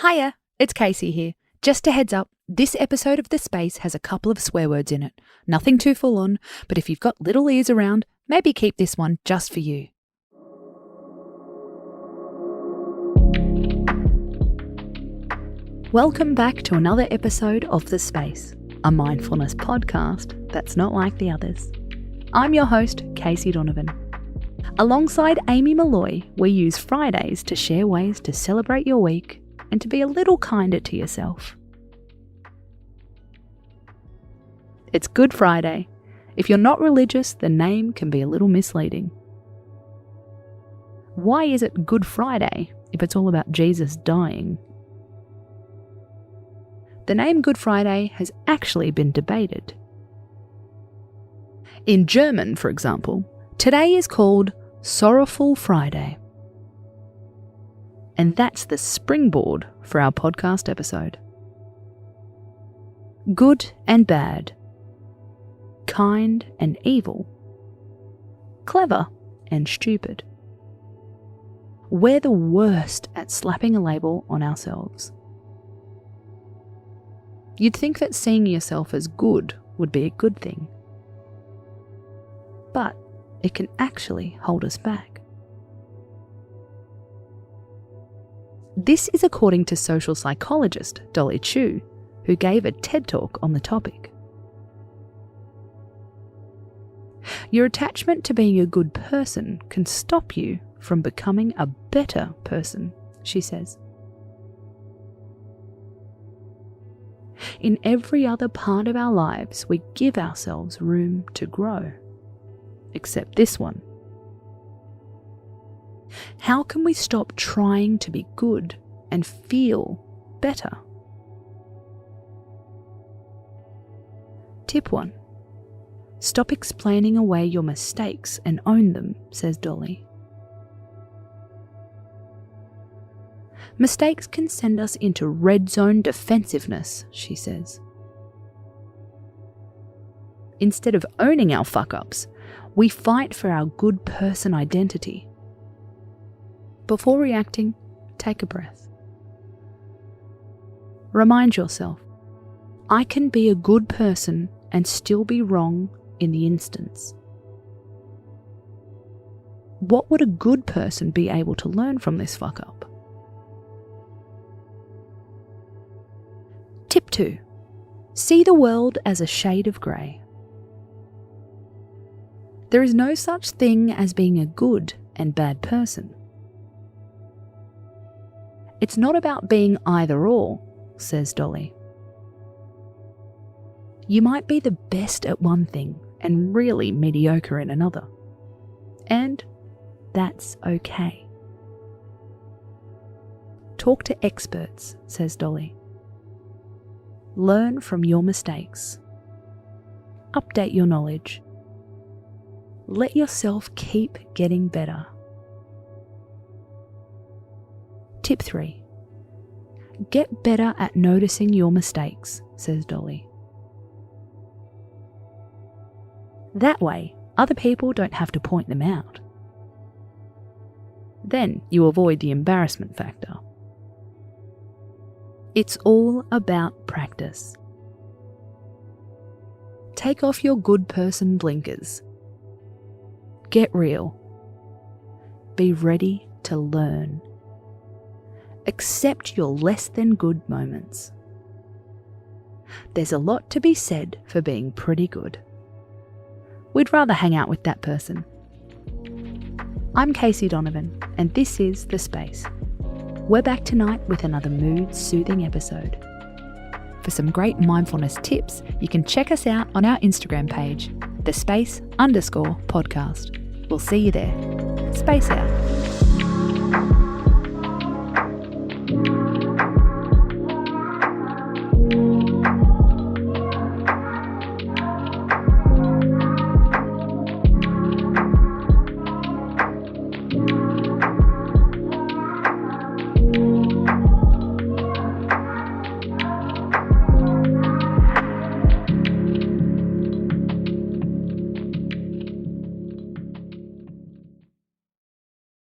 Hiya, it's Casey here. Just a heads up, this episode of The Space has a couple of swear words in it. Nothing too full on, but if you've got little ears around, maybe keep this one just for you. Welcome back to another episode of The Space, a mindfulness podcast that's not like the others. I'm your host, Casey Donovan. Alongside Amy Malloy, we use Fridays to share ways to celebrate your week and to be a little kinder to yourself. It's Good Friday. If you're not religious, the name can be a little misleading. Why is it Good Friday if it's all about Jesus dying? The name Good Friday has actually been debated. In German, for example, today is called Sorrowful Friday. And that's the springboard for our podcast episode. Good and bad. Kind and evil. Clever and stupid. We're the worst at slapping a label on ourselves. You'd think that seeing yourself as good would be a good thing. But it can actually hold us back. This is according to social psychologist Dolly Chu, who gave a TED Talk on the topic. Your attachment to being a good person can stop you from becoming a better person, she says. In every other part of our lives, we give ourselves room to grow. Except this one. How can we stop trying to be good and feel better? Tip 1. Stop explaining away your mistakes and own them, says Dolly. Mistakes can send us into red zone defensiveness, she says. Instead of owning our fuck-ups, we fight for our good person identity. Before reacting, take a breath. Remind yourself, I can be a good person and still be wrong in the instance. What would a good person be able to learn from this fuck-up? Tip 2. See the world as a shade of grey. There is no such thing as being a good and bad person. It's not about being either or, says Dolly. You might be the best at one thing and really mediocre in another. And that's okay. Talk to experts, says Dolly. Learn from your mistakes. Update your knowledge. Let yourself keep getting better. Tip 3. Get better at noticing your mistakes, says Dolly. That way, other people don't have to point them out. Then you avoid the embarrassment factor. It's all about practice. Take off your good person blinkers. Get real. Be ready to learn. Accept your less than good moments. There's a lot to be said for being pretty good. We'd rather hang out with that person. I'm Casey Donovan, and this is The Space. We're back tonight with another mood-soothing episode. For some great mindfulness tips, you can check us out on our Instagram page, thespace_podcast. We'll see you there. Space out.